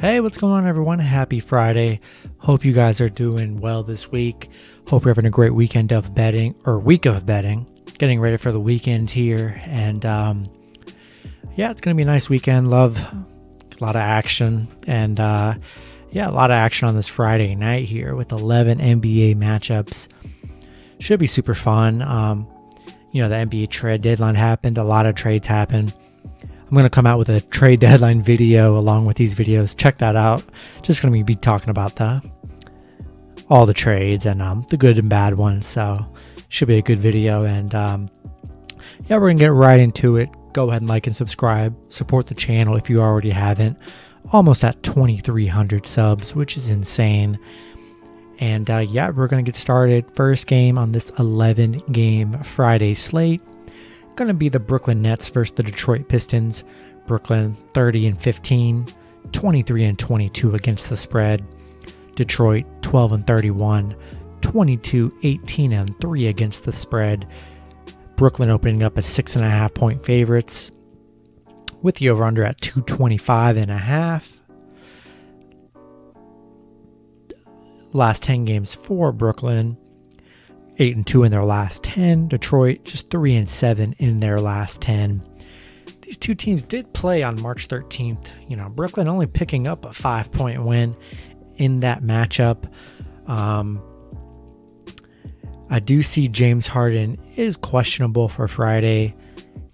Hey, what's going on, everyone? Happy Friday. Hope you guys are doing well this week. Hope you're having a great weekend of betting, or week of betting. Getting ready for the weekend here. And it's going to be a nice weekend. Love a lot of action. And a lot of action on this Friday night here with 11 NBA matchups. Should be super fun. The NBA trade deadline happened. A lot of trades happened. I'm going to come out with a trade deadline video along with these videos. Check that out. Just going to be talking about all the trades and the good and bad ones. So should be a good video. And we're going to get right into it. Go ahead and like and subscribe. Support the channel if you already haven't. Almost at 2,300 subs, which is insane. And we're going to get started. First game on this 11-game Friday slate. Going to be the Brooklyn Nets versus the Detroit Pistons. Brooklyn 30-15, 23-22 against the spread. Detroit 12-31, 22-18-3 against the spread. Brooklyn opening up as 6.5 point favorites with the over-under at 225.5. Last 10 games for Brooklyn. 8-2 in their last 10. Detroit just 3-7 in their last 10. These two teams did play on March 13th. Brooklyn only picking up a 5-point win in that matchup. I do see James Harden is questionable for Friday.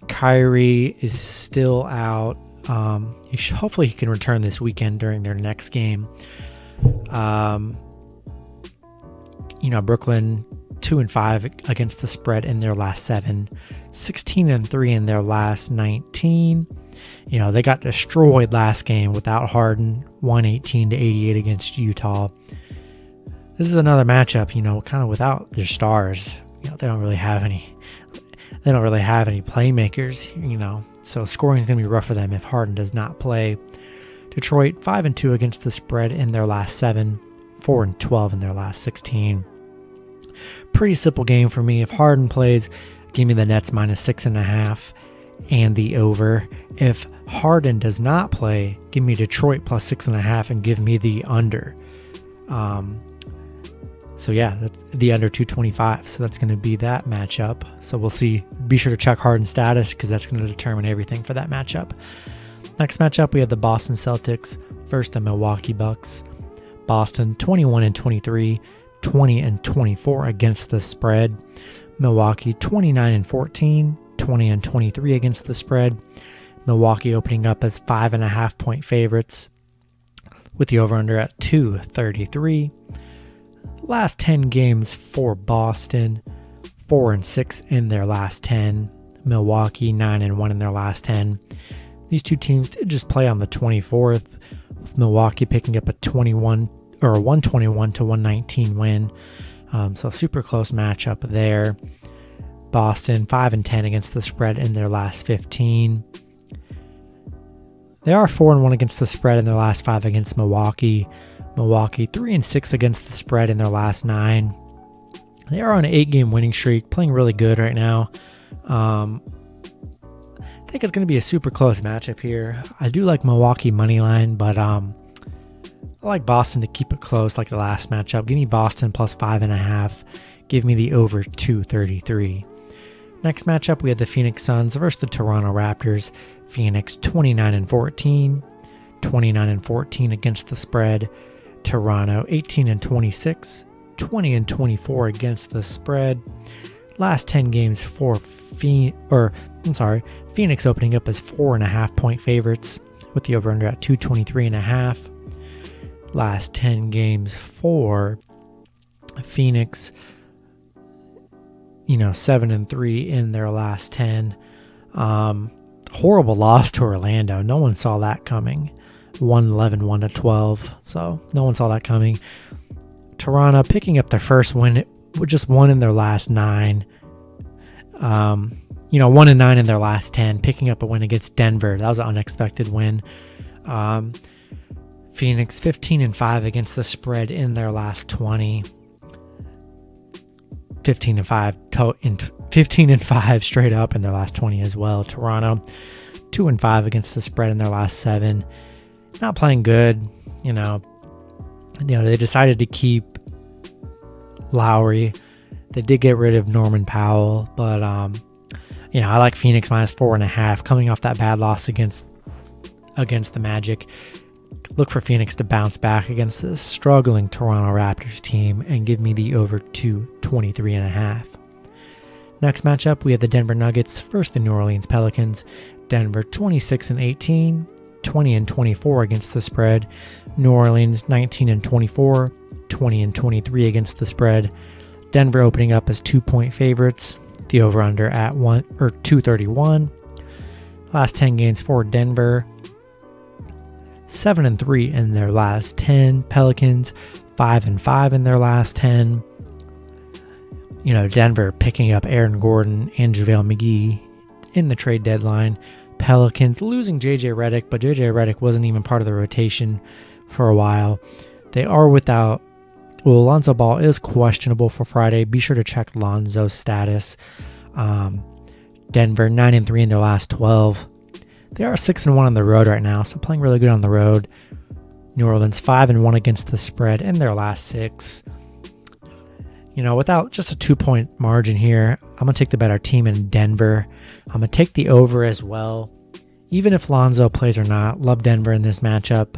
Kyrie is still out. Hopefully he can return this weekend during their next game. Brooklyn 2-5 against the spread in their last 7, 16-3 in their last 19. They got destroyed last game without Harden, 118-88 against Utah. This is another matchup, kind of without their stars. They don't really have any playmakers, so scoring is going to be rough for them if Harden does not play. Detroit 5-2 against the spread in their last 7, 4-12 in their last 16. Pretty simple game for me. If Harden plays, give me the Nets -6.5 and the over. If Harden does not play, give me Detroit +6.5 and give me the under. That's the under 225. So that's going to be that matchup. So we'll see. Be sure to check Harden's status because that's going to determine everything for that matchup. Next matchup, we have the Boston Celtics versus the Milwaukee Bucks. Boston 21-23. 20-24 against the spread. Milwaukee 29-14, 20-23 against the spread. Milwaukee opening up as 5.5 point favorites with the over-under at 233. Last 10 games for Boston, 4-6 in their last 10. Milwaukee 9-1 in their last 10. These two teams did just play on the 24th, with Milwaukee picking up a 121-119 win. So super close matchup there. Boston 5-10 against the spread in their last 15. They are 4-1 against the spread in their last 5 against Milwaukee. Milwaukee 3-6 against the spread in their last 9. They are on an 8-game winning streak, playing really good right now. I think it's going to be a super close matchup here. I do like Milwaukee money line, but I like Boston to keep it close like the last matchup. Give me Boston +5.5. Give me the over 233. Next matchup, we have the Phoenix Suns versus the Toronto Raptors. Phoenix 29-14. 29-14 against the spread. Toronto 18-26. 20-24 against the spread. Last 10 games for Phoenix opening up as 4.5 point favorites with the over-under at 223.5. Last 10 games for Phoenix, 7-3 in their last 10. Horrible loss to Orlando. No one saw that coming. 111, 1-12. So no one saw that coming. Toronto picking up their first win, just one in their last 9. 1-9 in their last 10. Picking up a win against Denver. That was an unexpected win. Phoenix 15-5 against the spread in their last 20. 15-5 straight up in their last 20 as well. Toronto 2-5 against the spread in their last 7. Not playing good. They decided to keep Lowry. They did get rid of Norman Powell, but I like Phoenix -4.5 coming off that bad loss against the Magic. Look for Phoenix to bounce back against this struggling Toronto Raptors team and give me the over 223.5. Next matchup, we have the Denver Nuggets versus the New Orleans Pelicans. Denver 26-18, 20-24 against the spread. New Orleans 19-24, 20-23 against the spread. Denver opening up as 2-point favorites. The over/under at 231. Last 10 games for Denver. 7-3 in their last 10. Pelicans 5-5 in their last 10. Denver picking up Aaron Gordon and JaVale McGee in the trade deadline. Pelicans losing JJ Redick, but JJ Redick wasn't even part of the rotation for a while. They are without. Well, Lonzo Ball is questionable for Friday. Be sure to check Lonzo's status. Denver 9-3 in their last 12. They are 6-1 on the road right now, so playing really good on the road. New Orleans 5-1 against the spread in their last 6. Without just a 2-point margin here, I'm going to take the better team in Denver. I'm going to take the over as well. Even if Lonzo plays or not, love Denver in this matchup.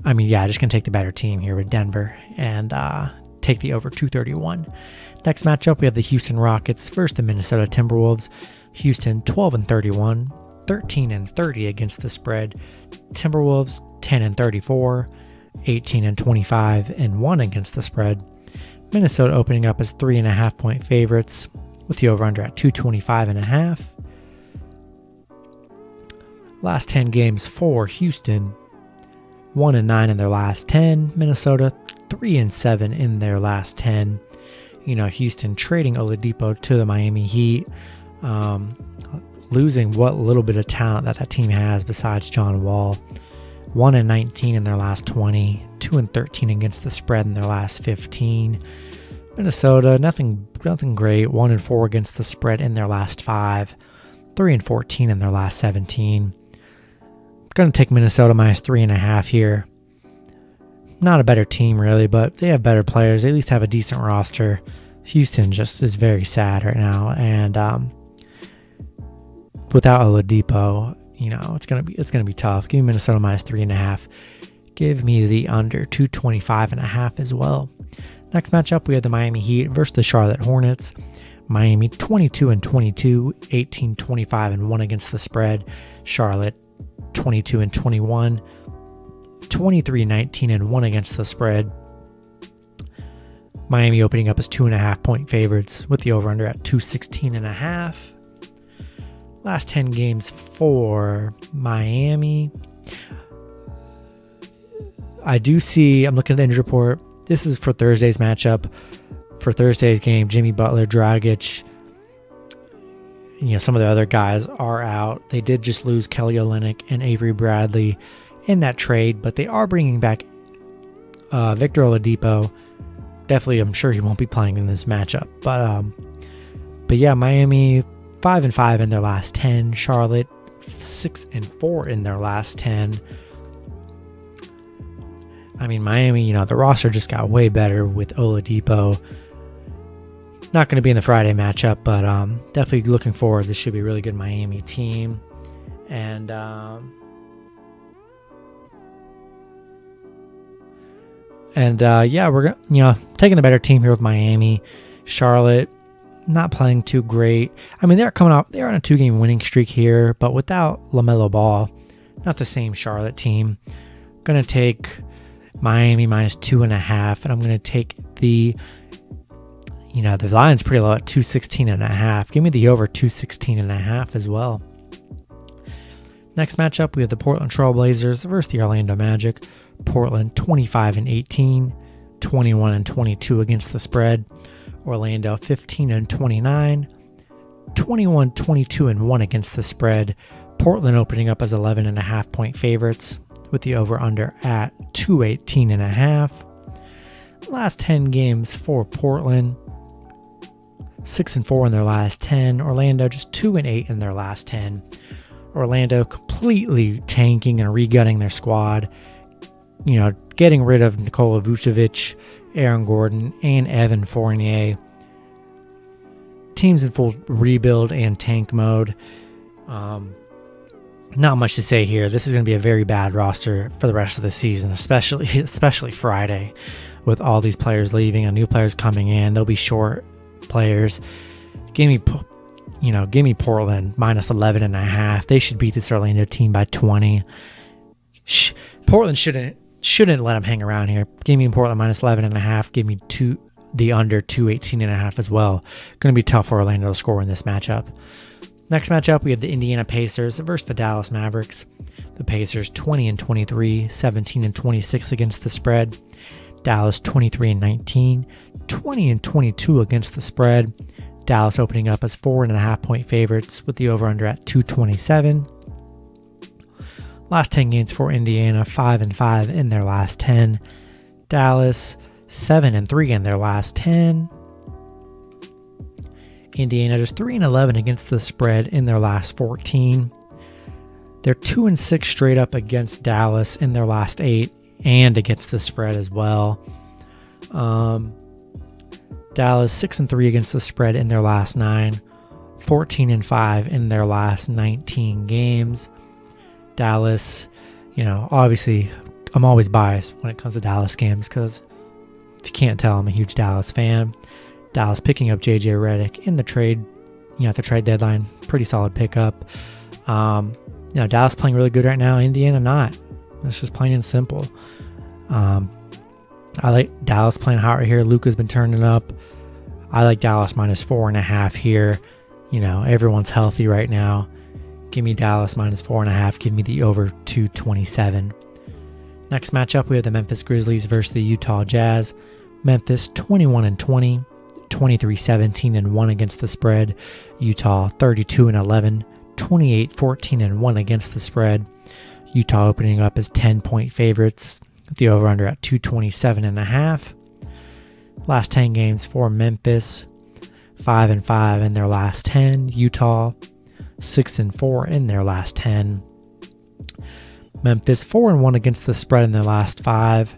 Just going to take the better team here with Denver and take the over 231. Next matchup, we have the Houston Rockets versus the Minnesota Timberwolves. Houston 12-31, 13-30 against the spread. Timberwolves 10-34, 18-25 against the spread. Minnesota opening up as 3.5-point favorites with the over/under at 225.5. Last 10 games for Houston, 1-9 in their last 10. Minnesota 3-7 in their last 10. Houston trading Oladipo to the Miami Heat, losing what little bit of talent that team has besides John Wall. 1-19 in their last 20, 2-13 against the spread in their last 15. Minnesota, nothing great. 1-4 against the spread in their last 5, 3-14 in their last 17. Going to take Minnesota -3.5 here. Not a better team really, but they have better players. They at least have a decent roster. Houston just is very sad right now, and without Oladipo, it's gonna be tough. Give me Minnesota -3.5. Give me the under 225.5 as well. Next matchup, we have the Miami Heat versus the Charlotte Hornets. Miami 22-22, 18-25 against the spread. Charlotte 22-21, 23-19 against the spread. Miami opening up as 2.5-point favorites with the over/under at 216.5. Last 10 games for Miami. I'm looking at the injury report. This is for Thursday's matchup. For Thursday's game, Jimmy Butler, Dragic, some of the other guys are out. They did just lose Kelly Olynyk and Avery Bradley in that trade, but they are bringing back Victor Oladipo. Definitely, I'm sure he won't be playing in this matchup. But yeah, Miami 5-5 in their last 10. Charlotte 6-4 in their last 10. Miami, the roster just got way better with Oladipo. Not going to be in the Friday matchup, but definitely looking forward. This should be a really good Miami team. And we're taking the better team here with Miami. Charlotte not playing too great. They're coming off. They're on a 2-game winning streak here, but without LaMelo Ball, not the same Charlotte team. Gonna take Miami -2.5, and I'm gonna take the line's pretty low at 216.5. Give me the over 216.5 as well. Next matchup, we have the Portland Trail Blazers versus the Orlando Magic. Portland 25-18, 21-22 against the spread. Orlando 15-29, 21-22 against the spread. Portland opening up as 11.5-point favorites with the over/under at 218.5. Last 10 games for Portland, 6-4 in their last 10. Orlando just 2-8 in their last 10. Orlando completely tanking and regutting their squad. Getting rid of Nikola Vucevic, Aaron Gordon, and Evan Fournier. Teams in full rebuild and tank mode. Not much to say here. This is going to be a very bad roster for the rest of the season, especially Friday, with all these players leaving and new players coming in. They'll be short players. Give me Portland minus 11.5. They should beat this Orlando team by 20. Portland shouldn't let them hang around here. Give me Portland minus 11.5. Give me the under 218.5 as well. Going to be tough for Orlando to score in this matchup. Next matchup, we have the Indiana Pacers versus the Dallas Mavericks. The Pacers 20-23, 17-26 against the spread. Dallas 23-19, 20-22 against the spread. Dallas opening up as 4.5 point favorites with the over-under at 227. Last 10 games for Indiana, 5-5 in their last 10. Dallas 7-3 in their last 10. Indiana just 3-11 against the spread in their last 14. They're 2-6 straight up against Dallas in their last 8 and against the spread as well. Dallas 6-3 against the spread in their last 9, 14-5 in their last 19 games. Dallas, obviously I'm always biased when it comes to Dallas games because if you can't tell, I'm a huge Dallas fan. Dallas picking up JJ Redick in the trade, at the trade deadline, pretty solid pickup. Dallas playing really good right now, Indiana not. It's just plain and simple. I like Dallas playing hot right here. Luka's been turning up. I like Dallas minus 4.5 here. Everyone's healthy right now. Give me Dallas minus 4.5. Give me the over 227. Next matchup, we have the Memphis Grizzlies versus the Utah Jazz. Memphis 21-20, 23-17-1 against the spread. Utah 32-11, 28-14-1 against the spread. Utah opening up as 10-point favorites with the over-under at 227.5. Last 10 games for Memphis, 5-5 in their last 10. Utah 6-4 in their last 10. Memphis 4-1 against the spread in their last 5.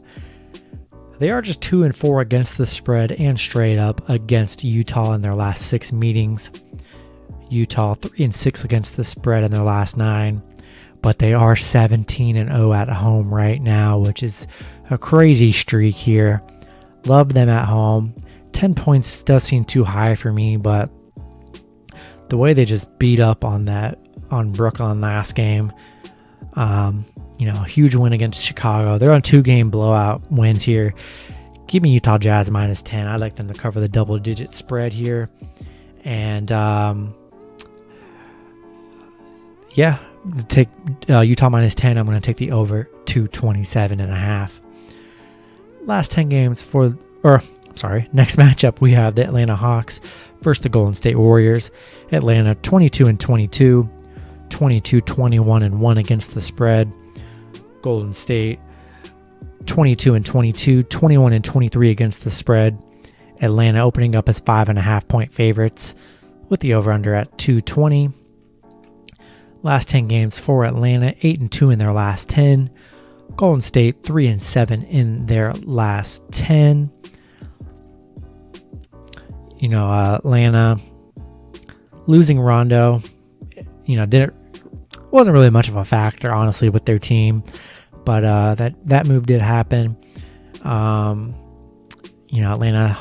They are just 2-4 against the spread and straight up against Utah in their last 6 meetings. Utah 3-6 against the spread in their last 9, but they are 17-0 at home right now, which is a crazy streak here. Love them at home. 10 points does seem too high for me, but the way they just beat up on Brooklyn last game, a huge win against Chicago. They're on 2-game blowout wins here. Give me Utah Jazz minus 10. I'd like them to cover the double-digit spread here. And, take Utah minus 10. I'm going to take the over 227.5. Last 10 games next matchup, we have the Atlanta Hawks versus the Golden State Warriors. Atlanta 22-22, 22-21-1 against the spread. Golden State 22-22, 21-23 against the spread. Atlanta opening up as 5.5 point favorites with the over-under at 220. Last 10 games for Atlanta, 8-2 in their last 10. Golden State 3-7 in their last 10. Atlanta losing Rondo, wasn't really much of a factor, honestly, with their team, but that move did happen. Atlanta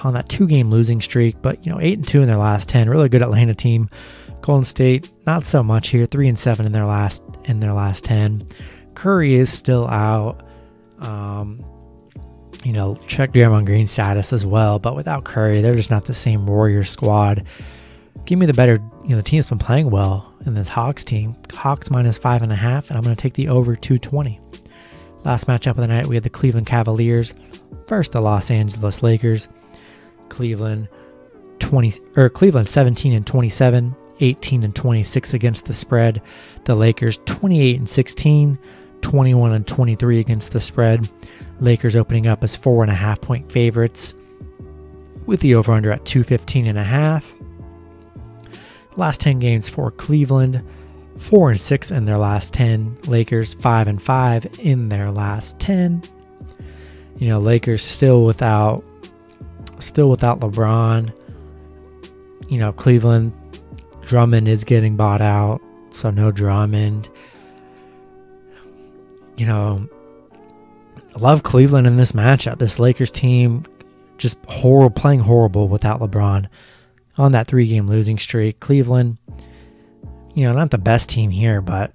on that 2-game losing streak, but 8-2 in their last 10, really good Atlanta team. Golden State not so much here, 3-7 in their last 10. Curry is still out. Check Draymond Green's status as well, but without Curry, they're just not the same Warriors squad. Give me the better, the team's been playing well in this Hawks team. Hawks minus 5.5, and I'm going to take the over 220. Last matchup of the night, we had the Cleveland Cavaliers versus the Los Angeles Lakers. Cleveland 17-27, 18-26 against the spread. The Lakers 28-16, 21-23 against the spread. Lakers opening up as 4.5 point favorites with the over-under at 215.5. Last 10 games for Cleveland, 4-6 in their last 10. Lakers 5-5 in their last 10. Lakers still without LeBron. Cleveland, Drummond is getting bought out, so no Drummond. I love Cleveland in this matchup. This Lakers team just playing horrible without LeBron on that 3-game losing streak. Cleveland, not the best team here, but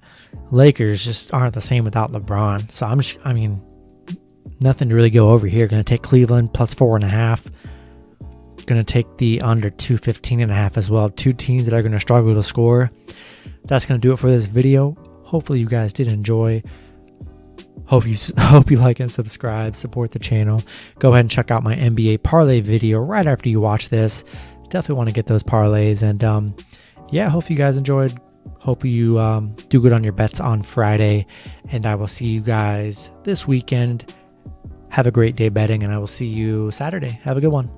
Lakers just aren't the same without LeBron. So nothing to really go over here. Going to take Cleveland plus 4.5. Going to take the under 215.5 as well. Two teams that are going to struggle to score. That's going to do it for this video. Hopefully you guys did enjoy. Hope you like and subscribe, support the channel. Go ahead and check out my NBA parlay video right after you watch this. Definitely want to get those parlays. And hope you guys enjoyed. Hope you do good on your bets on Friday. And I will see you guys this weekend. Have a great day betting, and I will see you Saturday. Have a good one.